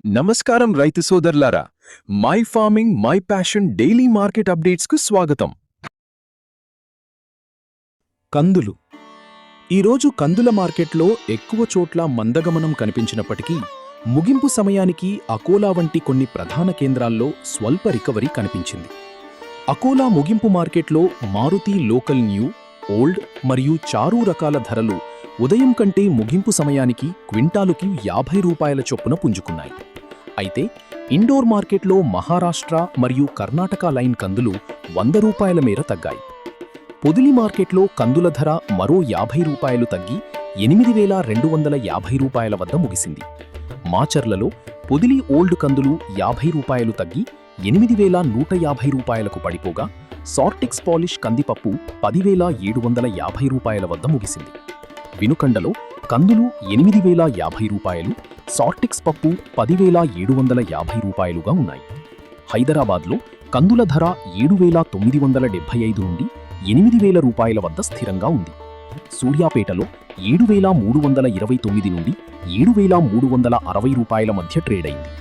నమస్కారం రైతు సోదరులారా, my farming my passion daily market అప్డేట్స్కు స్వాగతం. కందులు. ఈరోజు కందుల మార్కెట్లో ఎక్కువ చోట్ల మందగమనం కనిపించినప్పటికీ ముగింపు సమయానికి అకోలా వంటి కొన్ని ప్రధాన కేంద్రాల్లో స్వల్ప రికవరీ కనిపించింది. అకోలా ముగింపు మార్కెట్లో మారుతి లోకల్ న్యూ, ఓల్డ్ మరియు చారు రకాల ధరలు ఉదయం కంటే ముగింపు సమయానికి క్వింటాలుకి 50 రూపాయల చొప్పున పుంజుకున్నాయి. అయితే ఇండోర్ మార్కెట్లో మహారాష్ట్ర మరియు కర్ణాటక లైన్ కందులు 100 రూపాయల మేర తగ్గాయి. పొదిలి మార్కెట్లో కందుల ధర మరో 50 రూపాయలు తగ్గి 8,250 రూపాయల వద్ద ముగిసింది. మాచర్లలో పొదిలి ఓల్డ్ కందులు 50 రూపాయలు తగ్గి 8,150 రూపాయలకు పడిపోగా, సార్టిక్స్ పాలిష్ కందిపప్పు 10,750 రూపాయల వద్ద ముగిసింది. వినుకండలో కందులు 8,050 రూపాయలు, సార్టిక్స్ పప్పు 10,750 రూపాయలుగా ఉన్నాయి. హైదరాబాద్లో కందుల ధర 7,975 నుండి 8,000 రూపాయల వద్ద స్థిరంగా ఉంది. సూర్యాపేటలో 7,329 నుండి 7,360 రూపాయల మధ్య ట్రేడ్ అయింది.